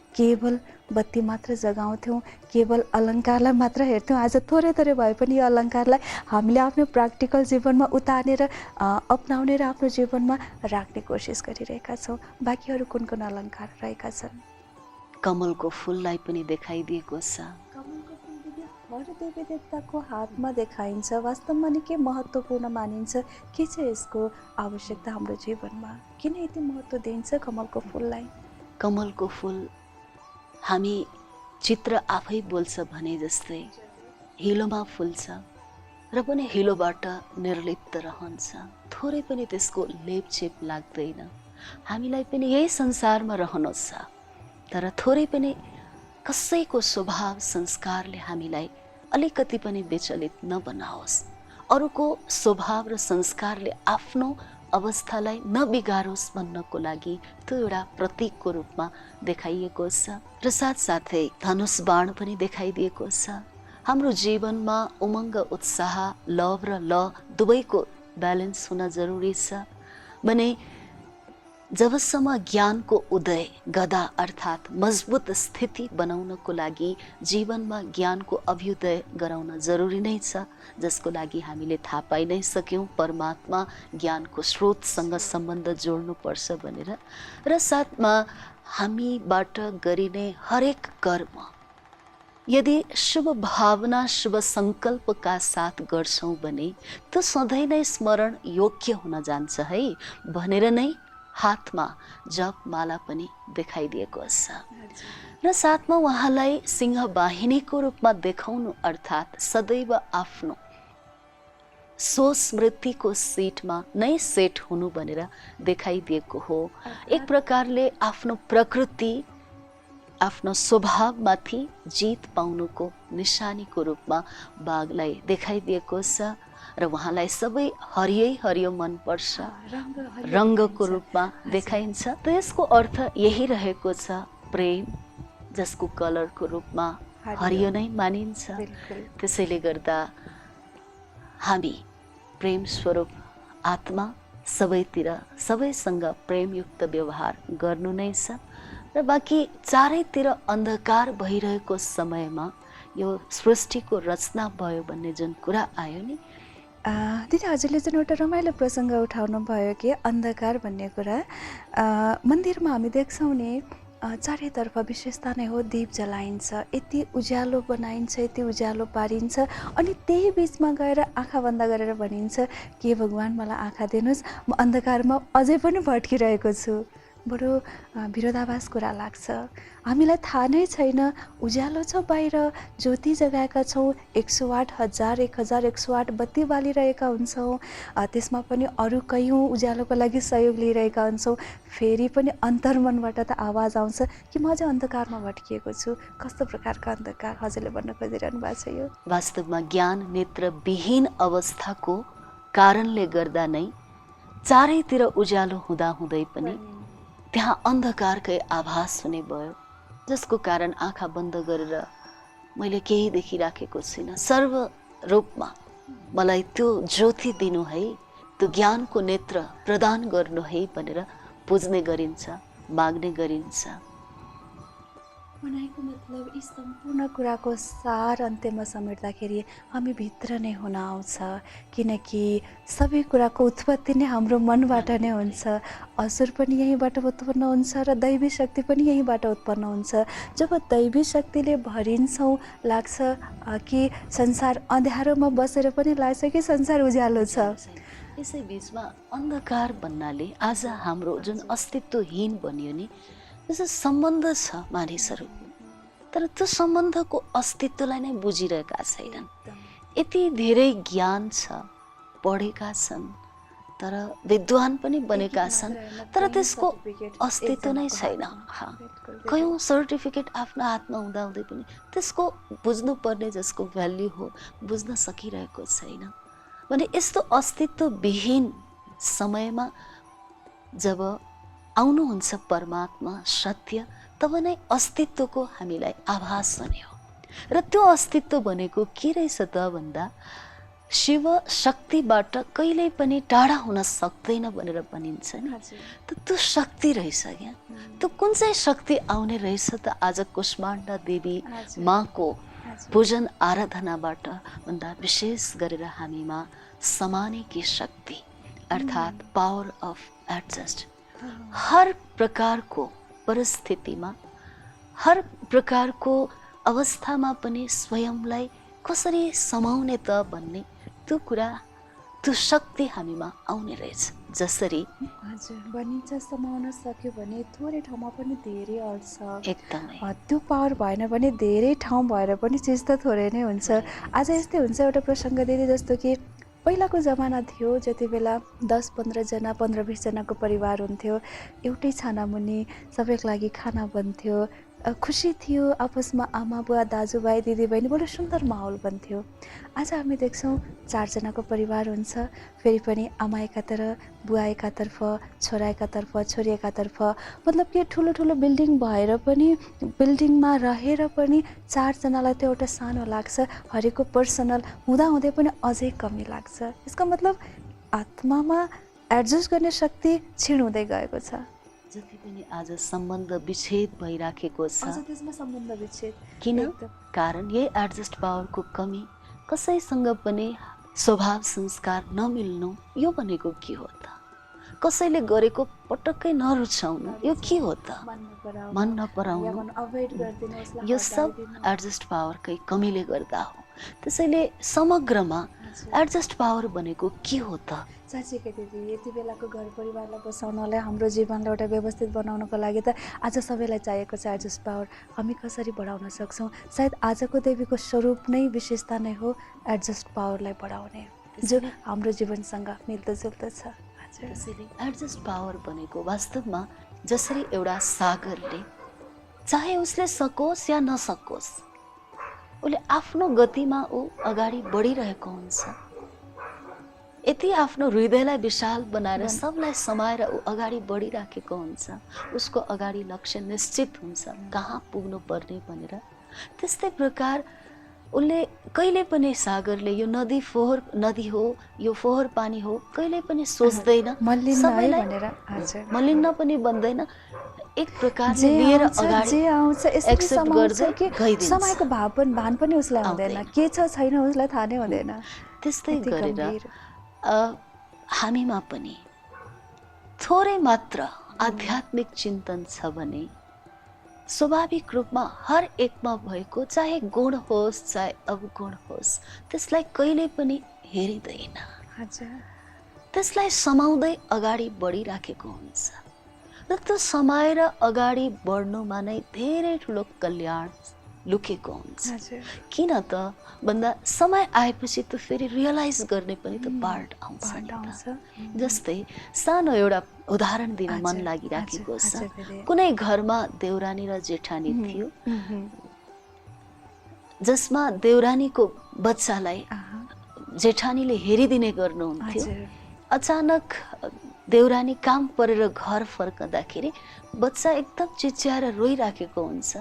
Speaker 1: केवल बत्ती मात्र जगाउँथ्यौँ, केवल अलङ्कारलाई मात्र हेर्थ्यौँ। आज थोरै थोरै भए पनि यो अलङ्कारलाई हामीले आफ्नो प्र्याक्टिकल जीवनमा उतार्नेर अपनाउने र आफ्नो जीवनमा राख्ने कोसिस गरिरहेका छौँ। बाँकीहरू कुन कुन अलङ्कार रहेका छन्?
Speaker 2: कमलको फुललाई पनि देखाइदिएको छ।
Speaker 1: कमलको फुल दिदी हर देवी देवताको हातमा देखाइन्छ। वास्तवमा निकै महत्त्वपूर्ण मानिन्छ। के छ यसको आवश्यकता हाम्रो जीवनमा? किन यति महत्त्व दिन्छ कमलको फुललाई?
Speaker 2: कमलको फुल हामी चित्र आफै बोल्छ भने जस्तै हिलोमा फुल्छ र पनि हिलोबाट निर्लिप्त रहन्छ। थोरै पनि त्यसको लेपचेप लाग्दैन। हामीलाई पनि यही संसारमा रहनु छ, तर थोरै पनि कसैको स्वभाव संस्कारले हामीलाई अलिकति पनि विचलित नबनाओस्। अरूको स्वभाव र संस्कारले आफ्नो अवस्थालाई नबिगारोस् भन्नको लागि त्यो एउटा प्रतीकको रूपमा देखाइएको छ। र साथसाथै धनुष बाण पनि देखाइदिएको छ। हाम्रो जीवनमा उमङ्ग, उत्साह, लभ र ल दुवैको ब्यालेन्स हुन जरुरी छ। भने जबसम्म ज्ञानको उदय, गदा अर्थात् मजबुत स्थिति बनाउनको लागि जीवनमा ज्ञानको अभ्युदय गराउन जरुरी नै छ, जसको लागि हामीले थाहा पाइ नै सक्यौँ परमात्मा ज्ञानको स्रोतसँग सम्बन्ध जोड्नुपर्छ भनेर। र साथमा हामीबाट गरिने हरेक कर्म यदि शुभ भावना, शुभ सङ्कल्पका साथ गर्छौँ भने त्यो सधैँ नै स्मरण योग्य हुन जान्छ है भनेर नै हातमा जपमाला पनि देखाइदिएको छ। र साथमा उहाँलाई सिंहवाहिनीको रूपमा देखाउनु अर्थात् सदैव आफ्नो स्मृतिको सिटमा नै सेट हुनु भनेर देखाइदिएको हो। एक प्रकारले आफ्नो प्रकृति, आफ्नो स्वभावमाथि जित पाउनुको निशानीको रूपमा बाघलाई देखाइदिएको छ। र उहाँलाई सबै हरियो मनपर्छ, रङ्गको रूपमा देखाइन्छ। त यसको अर्थ यही रहेको छ, प्रेम जसको कलरको रूपमा हरियो नै मानिन्छ। त्यसैले गर्दा हामी प्रेम स्वरूप आत्मा सबैतिर, सबैसँग प्रेमयुक्त व्यवहार गर्नु नै छ। र बाँकी चारैतिर अन्धकार भइरहेको समयमा यो सृष्टिको रचना भयो भन्ने जुन कुरा आयो नि
Speaker 1: दिदी, हजुरले जुन एउटा रमाइलो प्रसङ्ग उठाउनु भयो कि अन्धकार भन्ने कुरा, मन्दिरमा हामी देख्छौँ नि चारैतर्फ विशेषता नै हो दीप जलाइन्छ, यति उज्यालो बनाइन्छ, यति उज्यालो पारिन्छ। अनि त्यही बिचमा गएर आँखा बन्द गरेर भनिन्छ के भगवान् मलाई आँखा दिनुहोस्, म अन्धकारमा अझै पनि भट्किरहेको छु। बडो विरोधाभास कुरा लाग्छ। हामीलाई थाहा नै छैन उज्यालो छ, बाहिर ज्योति जगाएका छौँ, 100 वाट, 1000, 1000, 100 वाट बत्ती बालिरहेका हुन्छौँ। त्यसमा पनि अरू कयौँ उज्यालोको लागि सहयोग लिइरहेका हुन्छौँ। फेरि पनि अन्तर्मनबाट त आवाज आउँछ कि म चाहिँ अन्धकारमा भट्किएको छु। कस्तो प्रकारको अन्धकार हजुरले भन्न खोजिरहनु भएको छ? यो
Speaker 2: वास्तवमा ज्ञान नेत्रविहीन अवस्थाको कारणले गर्दा नै चारैतिर उज्यालो हुँदाहुँदै पनि त्यहाँ अन्धकारकै आभास हुने भयो। जसको कारण आँखा बन्द गरेर मैले केही देखिराखेको छुइनँ। सर्व रूपमा मलाई त्यो ज्योति दिनु है, त्यो ज्ञानको नेत्र प्रदान गर्नु है भनेर पुज्ने गरिन्छ, माग्ने गरिन्छ।
Speaker 1: भनाइको मतलब यी सम्पूर्ण कुराको सार अन्त्यमा समेट्दाखेरि हामी भित्र नै हुन आउँछ, किनकि सबै कुराको उत्पत्ति नै हाम्रो मनबाट नै हुन्छ। असुर पनि यहीँबाट उत्पन्न हुन्छ र दैवी शक्ति पनि यहीँबाट उत्पन्न हुन्छ। जब दैवी शक्तिले भरिन्छौँ, लाग्छ कि संसार अँध्यारोमा बसेर पनि लाग्छ कि संसार उज्यालो छ।
Speaker 2: यसै बिचमा अन्धकार भन्नाले आज हाम्रो जुन अस्तित्वहीन बनियो नि, जस्तो सम्बन्ध छ मानिसहरू, तर त्यो सम्बन्धको अस्तित्वलाई नै बुझिरहेका छैनन्। यति धेरै ज्ञान छ, पढेका छन्, तर विद्वान पनि बनेका छन्, तर त्यसको अस्तित्व नै छैन। कयौँ सर्टिफिकेट आफ्नो हातमा हुँदाहुँदै पनि त्यसको बुझ्नुपर्ने जसको भ्याल्यु हो बुझ्न सकिरहेको छैन। भने यस्तो अस्तित्वविहीन समयमा जब आउनुहुन्छ परमात्मा सत्य, तब नै अस्तित्वको हामीलाई आभास हुने हो। र त्यो अस्तित्व भनेको के रहेछ त भन्दा शिव शक्तिबाट कहिल्यै पनि टाढा हुन सक्दैन भनेर भनिन्छ नि। त त्यो शक्ति रहेछ क्या। त्यो कुन चाहिँ शक्ति आउने रहेछ त आज कुष्माण्डा देवी माँको पूजन आराधनाबाट भन्दा विशेष गरेर हामीमा समाने की शक्ति अर्थात् पावर अफ एडजस्ट। हर प्रकारको परिस्थितिमा, हर प्रकारको अवस्थामा पनि स्वयंलाई कसरी समाउने त भन्ने त्यो कुरा, त्यो शक्ति हामीमा आउने रहेछ। जसरी
Speaker 1: भनिन्छ समाउन सक्यो भने थोरै ठाउँमा पनि धेरै अड्छ।
Speaker 2: एकदमै
Speaker 1: त्यो पावर भएन भने धेरै ठाउँ भएर पनि चिज त थोरै नै हुन्छ। आज यस्तै हुन्छ, एउटा प्रसङ्ग दिदी, जस्तो कि पहिलाको जमाना थियो, जति बेला 10-15 जना 15-20 जनाको परिवार हुन्थ्यो, एउटै छानामुनि सबैको लागि खाना बन्थ्यो, खुसी थियो, आपसमा आमा बुवा दाजुभाइ दिदीबहिनी बडो सुन्दर माहौल बन्थ्यो। आज हामी देख्छौँ 4 जनाको परिवार हुन्छ, फेरि पनि आमा एकातर्फ, बुवा एकातर्फ, छोरा एकातर्फ, छोरी एकातर्फ, मतलब कि ठुलो ठुलो बिल्डिङ भएर पनि, बिल्डिङमा रहेर पनि 4 जनालाई त्यो एउटा सानो लाग्छ। हरेकको पर्सनल हुँदाहुँदै पनि अझै कमी लाग्छ। यसको मतलब आत्मामा एडजस्ट गर्ने शक्ति क्षीण हुँदै गएको छ।
Speaker 2: जति पनि आज सम्बन्ध विच्छेद भइराखेको छ,
Speaker 1: त्यसमा सम्बन्ध विच्छेद
Speaker 2: किन? कारण यही एडजस्ट पावरको कमी, कसैसँग पनि स्वभाव संस्कार नमिल्नु, यो भनेको के हो त? कसैले गरेको पटक्कै नरुचाउनु, यो के हो त? मन नपराउनु, यो सब एडजस्ट पावरकै कमीले गर्दा हो। त्यसैले समग्रमा एडजस्ट पावर भनेको के हो त?
Speaker 1: साँच्चीकै दिदी, यति बेलाको घर परिवारलाई बसाउनलाई, हाम्रो जीवनलाई एउटा व्यवस्थित बनाउनको लागि त आज सबैलाई चाहिएको छ एडजस्ट पावर। हामी कसरी बढाउन सक्छौँ? सायद आजको देवीको स्वरूप नै, विशेषता नै हो एडजस्ट पावरलाई बढाउने, जो हाम्रो जीवनसँग मिल्दोजुल्दो छ।
Speaker 2: त्यसैले एडजस्ट पावर भनेको वास्तवमा जसरी एउटा सागरले, चाहे उसले सकोस् या नसकोस्, उसले आफ्नो गतिमा ऊ अगाडि बढिरहेको हुन्छ। यति आफ्नो हृदयलाई विशाल बनाएर सबलाई समाएर ऊ अगाडि बढिराखेको हुन्छ। उसको अगाडि लक्ष्य निश्चित हुन्छ, कहाँ पुग्नु पर्ने भनेर। त्यस्तै प्रकार उसले कहिले पनि, सागरले, यो नदी फोहोर नदी हो, यो फोहोर पानी हो, कहिले पनि सोच्दैन, मलिन्न पनि बन्दैन। एक प्रकारले लिएर अगाडि
Speaker 1: जे आउँछ
Speaker 2: एक्सेप्ट गर्दै गइदिन्छ।
Speaker 1: समयको भान पनि उसलाई हुँदैन, के छ छैन उसलाई थाहा नै हुँदैन।
Speaker 2: त्यस्तै गरेर हामीमा पनि थोरै मात्र आध्यात्मिक चिन्तन छ भने स्वाभाविक रूपमा हर एकमा भएको, चाहे गुण होस् चाहे अवगुण होस्, त्यसलाई कहिले पनि हेरिँदैन, त्यसलाई समाउँदै अगाडि बढिराखेको हुन्छ। र त्यो समाएर अगाडि बढ्नुमा नै धेरै ठुलो कल्याण लुकेको हुन्छ। किन त भन्दा समय आएपछि त फेरि रियलाइज गर्ने पनि त पार्ट आउँछ नि त। जस्तै सानो एउटा उदाहरण दिन मन लागिराखेको छ। कुनै घरमा देउरानी र जेठानी थियो, जसमा देउरानीको बच्चालाई जेठानीले हेरिदिने गर्नुहुन्थ्यो। अचानक देउरानी काम परेर घर फर्कँदाखेरि बच्चा एकदम चिच्याएर रोइराखेको हुन्छ।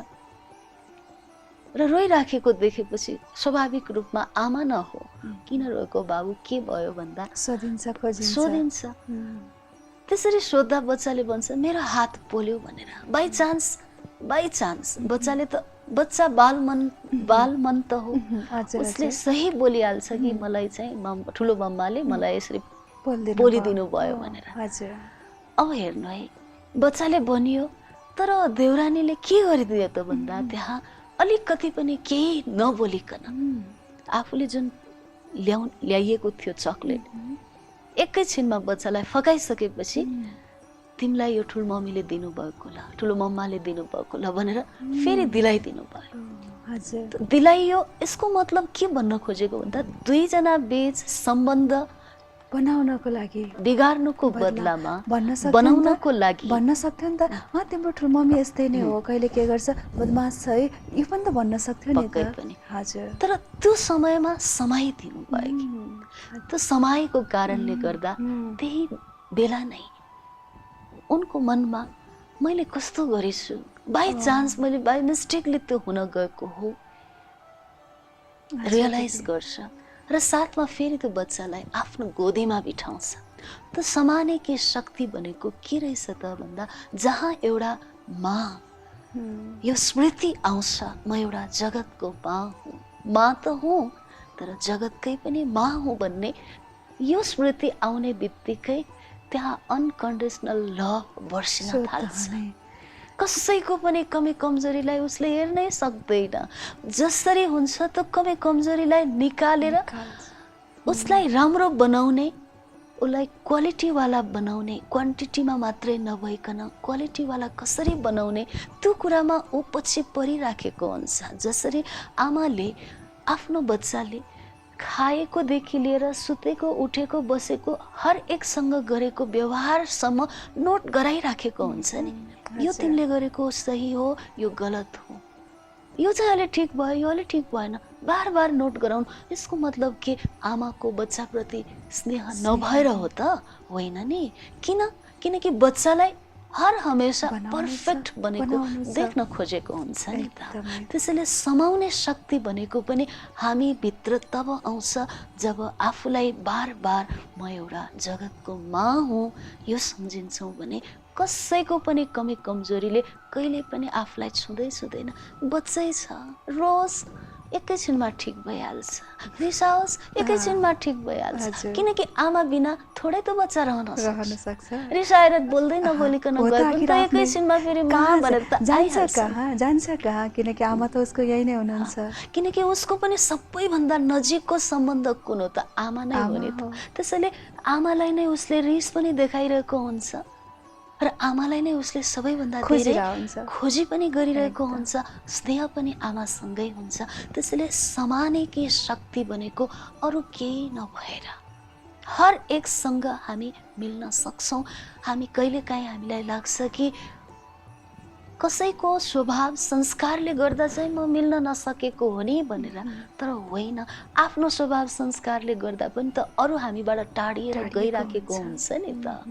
Speaker 2: र रोइराखेको देखेपछि स्वाभाविक रूपमा आमा नहो किन रोएको बाबु के भयो भन्दा सोधिन्छ। त्यसरी सोद्धा बच्चाले भन्छ मेरो हात पोल्यो भनेर। बाई चान्स बच्चाले त बच्चा बाल मन त हो, उसले सही बोलिहाल्छ कि मलाई चाहिँ ठुलो मम्माले मलाई यसरी बोलिदिनु भयो भनेर। अब हेर्नु है, बच्चाले भनियो तर देउरानीले के गरिदियो त भन्दा त्यहाँ अलिकति पनि केही नबोलिकन आफूले जुन ल्याइएको थियो चकलेट एकैछिनमा बच्चालाई फकाइसकेपछि तिमीलाई यो ठुलो मम्मीले दिनुभएको ल, ठुलो मम्माले दिनुभएको ल भनेर फेरि दिलाइदिनु भयो। दिलाइयो, यसको मतलब के भन्न खोजेको भन्दा दुईजना बीच सम्बन्ध
Speaker 1: बनाउनको लागि
Speaker 2: बिगार्नुको बदलामा बनाउनको लागि
Speaker 1: भन्न सक्थ्यो नि त, तिम्रो ठुलो मम्मी यस्तै नै हो, कहिले के गर्छ बदमास छ है, यो पनि त भन्न सक्थ्यो नि त। हजुर,
Speaker 2: तर त्यो समयमा समाइदिनु भयो कि त्यो समाएको कारणले गर्दा त्यही बेला नै उनको मनमा मैले कस्तो गरेछु, बाई चान्स मैले बाई मिस्टेकले त्यो हुन गएको हो रियलाइज गर्छ र साथमा फेरि त्यो बच्चालाई आफ्नो गोदीमा बिठाउँछ। त समाने के शक्ति भनेको के रहेछ त भन्दा जहाँ एउटा माँ यो स्मृति आउँछ, म एउटा जगतको माँ हुँ, माँ त हुँ तर जगतकै पनि माँ हुँ भन्ने यो स्मृति आउने बित्तिकै त्यहाँ अनकन्डिसनल लभ बर्सिन थाल्छ। कसैको पनि कमी कमजोरीलाई उसले हेर्नै सक्दैन, जसरी हुन्छ त कमी कमजोरीलाई निकालेर उसलाई राम्रो बनाउने, उसलाई क्वालिटीवाला बनाउने, क्वान्टिटीमा मात्रै नभइकन क्वालिटीवाला कसरी बनाउने त्यो कुरामा ऊ पछि परिराखेको हुन्छ। जसरी आमाले आफ्नो बच्चाले खाएकोदेखि लिएर सुतेको उठेको बसेको हर एकसँग गरेको व्यवहारसम्म नोट गराइराखेको हुन्छ नि, यो तिमीले गरेको सही हो, यो गलत हो, यो चाहिँ अलि ठिक भयो, यो अलि ठिक भएन, बार बार नोट गराउनु। यसको मतलब के आमाको बच्चाप्रति स्नेह नभएर हो त होइन नि, किनकि बच्चालाई हर हमेशा पर्फेक्ट बनेको देख्न खोजेको हुन्छ नि त। त्यसैले समाउने शक्ति भनेको पनि हामी भित्र तब आउँछ जब आफूलाई बार बार म एउटा जगतको माँ हुँ यो सम्झिन्छौँ भने कसैको पनि कमी कमजोरीले कहिले पनि आफूलाई छुँदैन। बच्चै छ, रोज एकैछिनमा ठिक भइहाल्छ, रिसाओस् एकैछिनमा ठिक भइहाल्छ, किनकि आमा बिना थोरै त बच्चा रहन सक्छ। रिसाएर बोल्दै नबोलिकन गयो त एकैछिनमा फेरि माँ भनेर त
Speaker 1: जान्छ कहाँ, किनकि आमा त उसको यही नै हुनुहुन्छ,
Speaker 2: किनकि उसको पनि सबैभन्दा नजिकको सम्बन्ध कुन हो त आमा नै हो नि त। त्यसैले आमालाई नै उसले रिस पनि देखाइरहेको हुन्छ र आमालाई नै उसले सबैभन्दा धेरै खोजी पनि गरिरहेको हुन्छ, स्नेह पनि आमासँगै हुन्छ। त्यसैले समाने कि शक्ति भनेको अरू केही नभएर हर एकसँग हामी मिल्न सक्छौँ। हामी कहिलेकाहीँ हामीलाई लाग्छ कि कसैको स्वभाव संस्कारले गर्दा चाहिँ म मिल्न नसकेको हो नि भनेर, तर होइन, आफ्नो स्वभाव संस्कारले गर्दा पनि त अरू हामीबाट टाढिएर गइराखेको हुन्छ नि त।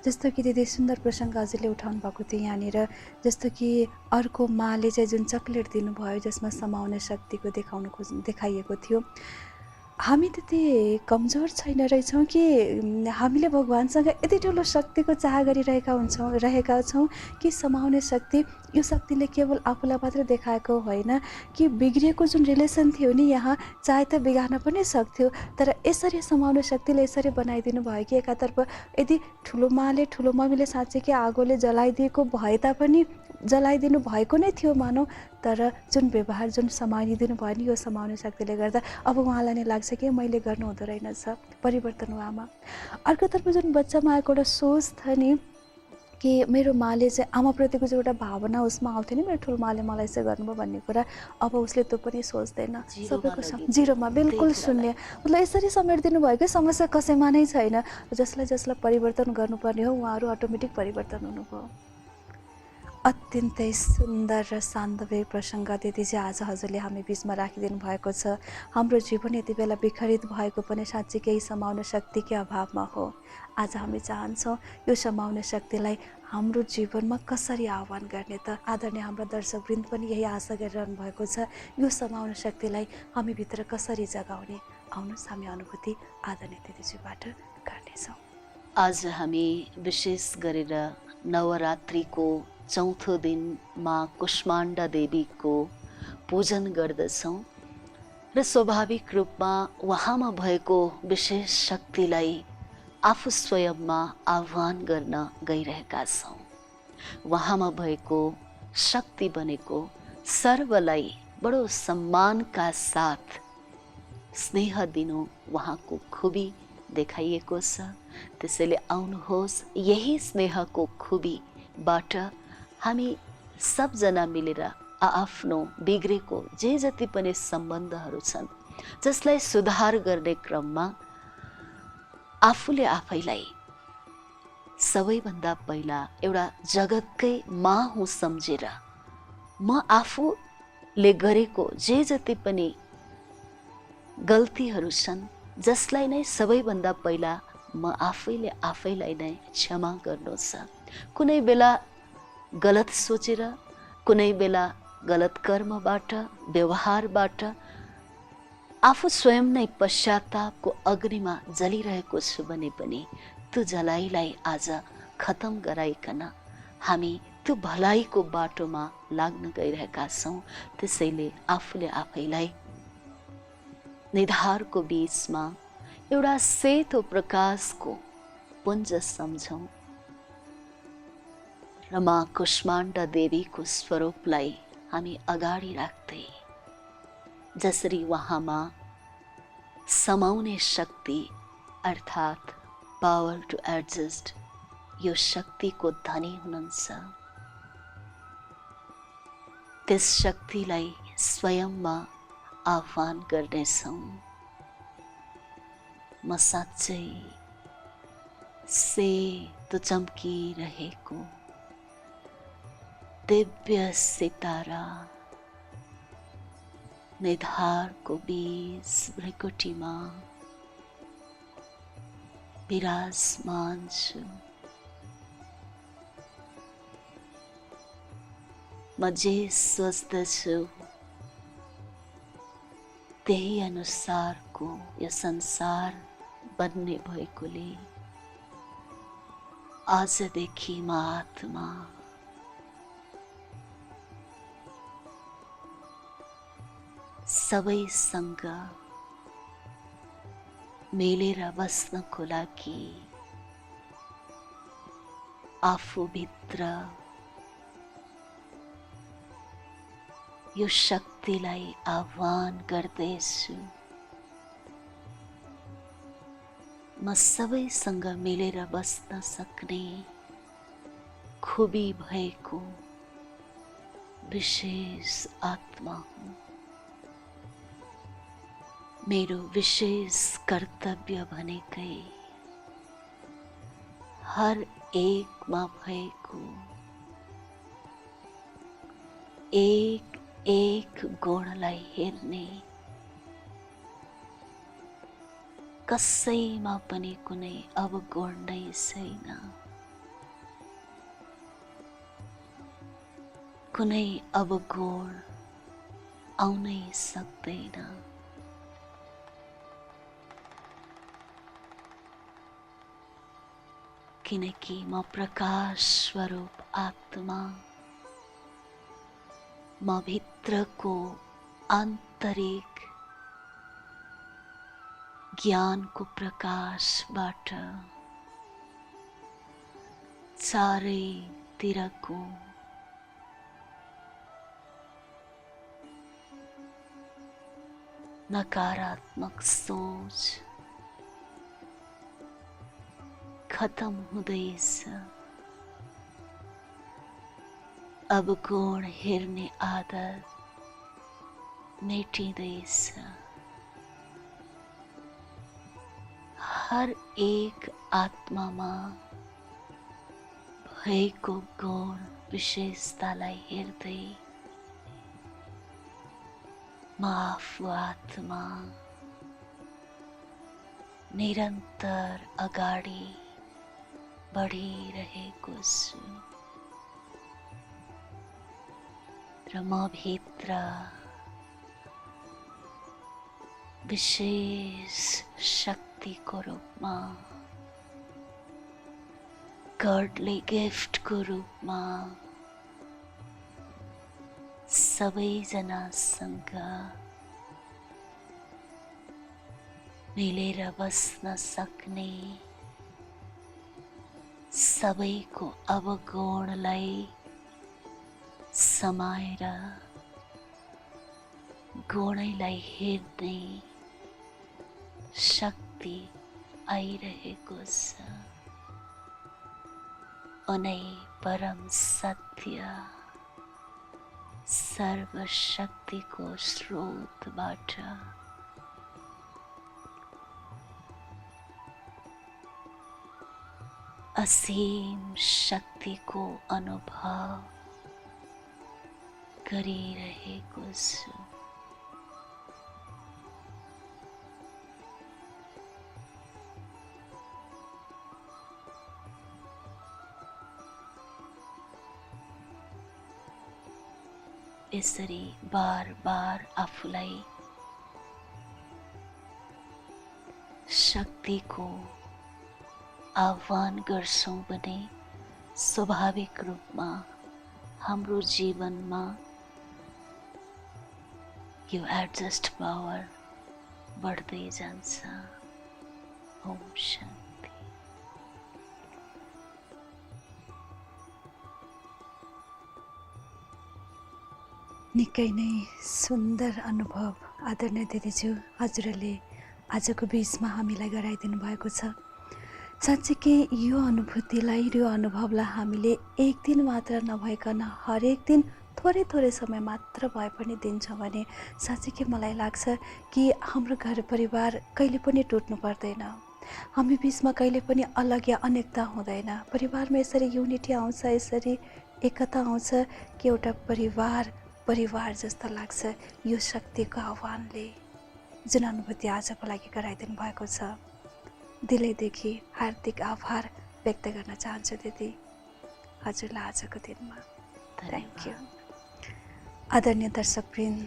Speaker 1: जस्तो कि दिदी सुन्दर प्रसङ्ग हजुरले उठाउनु भएको थियो यहाँनिर, जस्तो कि अर्को माले चाहिँ जुन चकलेट दिनुभयो जसमा समाउने शक्तिको देखाइएको थियो, हामी त्यति कमजोर छैन रहेछौँ कि हामीले भगवान्सँग यति ठुलो शक्तिको चाह रहेका छौँ कि समाउने शक्ति, यो शक्तिले केवल आफूलाई मात्र देखाएको होइन कि बिग्रिएको जुन रिलेसन थियो नि यहाँ चाहे त बिगार्न पनि सक्थ्यो, तर यसरी समाउने शक्तिले यसरी बनाइदिनु भयो कि एकातर्फ यदि ठुलो माले ठुलो मम्मीले साँच्चै आगोले जलाइदिएको भए तापनि जलाइदिनु भएको नै थियो मानौ, तर जुन व्यवहार जुन समाइदिनु भयो नि यो समाउने शक्तिले गर्दा अब उहाँलाई नै लाग्छ कि मैले गर्नु हुँदो रहेनछ, परिवर्तन हो आमा। अर्कोतर्फ जुन बच्चामा आएको एउटा सोच थियो नि कि मेरो माले चाहिँ आमाप्रतिको जो एउटा भावना उसमा आउँथ्यो नि, मेरो ठुलो माले मलाई यसो गर्नुभयो भन्ने कुरा, अब उसले त्यो पनि सोच्दैन, सबैको जिरोमा, बिल्कुल शून्य। मतलब यसरी समेटिदिनु भयो कि समस्या कसैमा नै छैन, जसलाई परिवर्तन गर्नुपर्ने हो उहाँहरू अटोमेटिक परिवर्तन हुनुभयो। अत्यन्तै सुन्दर र शान्तमय प्रसङ्ग दिदी चाहिँ आज हजुरले हामी बिचमा राखिदिनु भएको छ। हाम्रो जीवन यति बेला विखरित भएको पनि साँच्चै केही समाउने शक्तिकै अभावमा हो। आज हामी चाहन्छौँ यो समाउने शक्तिलाई हाम्रो जीवनमा कसरी आह्वान गर्ने त? आदरणीय हाम्रा दर्शकवृन्द पनि यही आशा गरिरहनु भएको छ। यो समाउन शक्तिलाई हामीभित्र कसरी जगाउने? आउनुहोस् हामी अनुभूति आदरणीय दिदीज्यूबाट गर्नेछौँ।
Speaker 2: आज हामी विशेष गरेर नवरात्रिको चौथो दिन माँ कुष्माण्डा देवीको पूजन गर्दछौँ र स्वाभाविक रूपमा उहाँमा भएको विशेष शक्तिलाई आफू स्वयंमा आह्वान गर्न गइरहेका छौँ। उहाँमा भएको शक्ति बनेको सर्वलाई बडो सम्मानका साथ स्नेह दिनु उहाँको खुबी देखाइएको छ। त्यसैले आउनुहोस् यही स्नेहको खुबीबाट हामी सबजना मिलेर आफ्नो बिग्रेको जे जति पनि सम्बन्धहरू छन् जसलाई सुधार गर्ने क्रममा आफूले आफैलाई सबैभन्दा पहिला एउटा जगतकै माँ हुँ सम्झेर म आफूले गरेको जे जति पनि गल्तीहरू छन् जसलाई नै सबैभन्दा पहिला म आफैले आफैलाई नै क्षमा गर्नु छ। कुनै बेला गलत सोचेर, कुनै बेला गलत कर्मबाट, व्यवहारबाट आफू स्वयं नै पश्चातापको अग्निमा जलिरहेको छु भने पनि त्यो जलाइलाई आज खतम गराइकन हामी त्यो भलाइको बाटोमा लाग्न गइरहेका छौँ। त्यसैले आफूले आफैलाई निधारको बीचमा एउटा सेतो प्रकाशको पुञ्ज सम्झौँ र माँ कुष्माण्डा देवीको स्वरूपलाई हामी अगाडि राख्दै जसरी उहाँमा समाउने शक्ति अर्थात् पावर टु एडजस्ट यो शक्तिको धनी हुनुहुन्छ, त्यस शक्तिलाई स्वयंमा आह्वान गर्नेछौँ। म साँच्चै सेतो चम्किरहेको दिव्य सितारा निधारको बीच भृकुटीमा विराजमान छु। म जे सोच्दछु त्यही अनुसारको यो संसार बन्ने भएकोले आजदेखि म आत्मा सबैसँग मिलेर बस्नको लागि आफूभित्र यो शक्तिलाई आह्वान गर्दैछु। म सबैसँग मिलेर बस्न सक्ने खुबी भएको विशेष आत्मा हुँ। मेरो विशेष कर्तव्य भनेकै हर एकमा भएको एक एक गुणलाई हेर्ने, कसैमा पनि कुनै अवगुण नै छैन, कुनै अवगुण आउनै सक्दैन। किनकि म प्रकाश स्वरूप आत्मा, म भित्रको आन्तरिक ज्ञानको प्रकाशबाट चारैतिरको नकारात्मक सोच खत्म हुँदैछ। अब गुण हेर्ने आदत मेटिँदैछ। हर एक आत्मामा भएको गुण विशेषतालाई हेर्दै म आफू आत्मा निरन्तर अगाडि बढिरहेको छु र म भित्र विशेष शक्तिको रूपमा, गॉडली गिफ्टको रूपमा सबैजनासँग मिलेर बस्न सक्ने, सबैको अवगुणलाई समाएर गुणैलाई हेर्ने शक्ति आइरहेको छ। उनै परम सत्य सर्वशक्तिको स्रोतबाट असीम शक्तिको अनुभव गरिरहेको छु। यसरी बार बार आफूलाई शक्तिको आह्वान गर्छौं भने स्वाभाविक रूपमा हाम्रो जीवनमा यो एडजस्ट पावर बढ्दै जान्छ। ओम शान्ति।
Speaker 1: निकै नै सुन्दर अनुभव आदरणीय दिदीज्यू हजुरले आजको बिचमा हामीलाई गराइदिनु भएको छ। साँच्चीकै यो अनुभूतिलाई, यो अनुभवलाई हामीले एक दिन मात्र नभइकन हरेक दिन थोरै थोरै समय मात्र भए पनि दिन्छौँ भने साँच्चीकै मलाई लाग्छ कि हाम्रो घर परिवार कहिले पनि टुट्नु पर्दैन। हामी बिचमा कहिले पनि अलग या अनेकता हुँदैन। परिवारमा यसरी युनिटी आउँछ, यसरी एकता आउँछ कि एउटा परिवार जस्तो लाग्छ। यो शक्तिको आह्वानले जुन अनुभूति आजको लागि गराइदिनु भएको छ, दिलैदेखि हार्दिक आभार व्यक्त गर्न चाहन्छु दिदी हजुरलाई आजको दिनमा। Thank you. आदरणीय दर्शकवृन्द,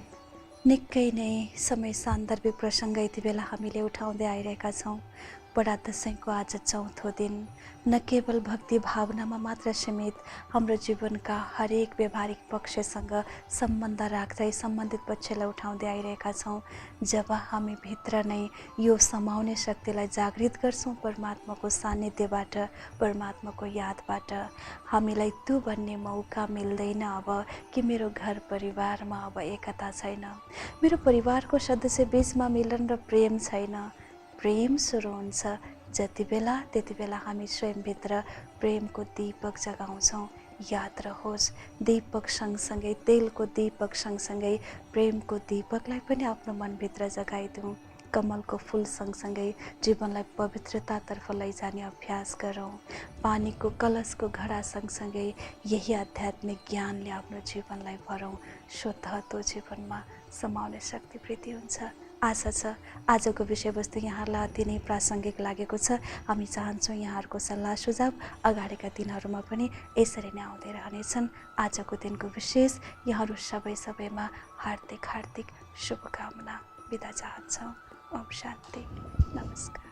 Speaker 1: निकै नै समय सान्दर्भिक प्रसङ्ग यति बेला हामीले उठाउँदै आइरहेका छौँ। बडा दशैंको आज चौथो दिन न केवल भक्ति भावनामा मात्र सीमित हाम्रो जीवनका हरेक व्यवहारिक पक्षसँग सम्बन्ध राख्दै सम्बन्धित पक्षलाई उठाउँदै आइरहेका छौँ। जब हामी भित्र नै यो समाउने शक्तिलाई जागृत गर्छौँ परमात्माको सान्निध्यबाट, परमात्माको यादबाट, हामीलाई त्यो भन्ने मौका मिल्दैन अब कि मेरो घर परिवारमा अब एकता छैन, मेरो परिवारको सदस्य बीचमा मिलन र प्रेम छैन। प्रेम सुरु हुन्छ जति बेला त्यति बेला हामी स्वयंभित्र प्रेमको दीपक जगाउँछौँ। याद रहोस्, दीपक सँगसँगै, तेलको दीपक सँगसँगै प्रेमको दीपकलाई पनि आफ्नो मनभित्र जगाइदिउँ। कमलको फुल सँगसँगै जीवनलाई पवित्रतातर्फ लैजाने अभ्यास गरौँ। पानीको कलशको घडा सँगसँगै यही आध्यात्मिक ज्ञानले आफ्नो जीवनलाई भरौँ। स्वतः त्यो जीवनमा समाउने शक्ति वृद्धि हुन्छ। आशा छ आजको विषयवस्तु यहाँलाई अति नै प्रासङ्गिक लागेको छ। हामी चाहन्छौँ यहाँहरूको सल्लाह सुझाव अगाडिका दिनहरूमा पनि यसरी नै आउँदै रहनेछन्। आजको दिनको विशेष यहाँहरू सबैमा हार्दिक शुभकामना बिदा चाहन्छौँ। ओम शान्ति। नमस्कार।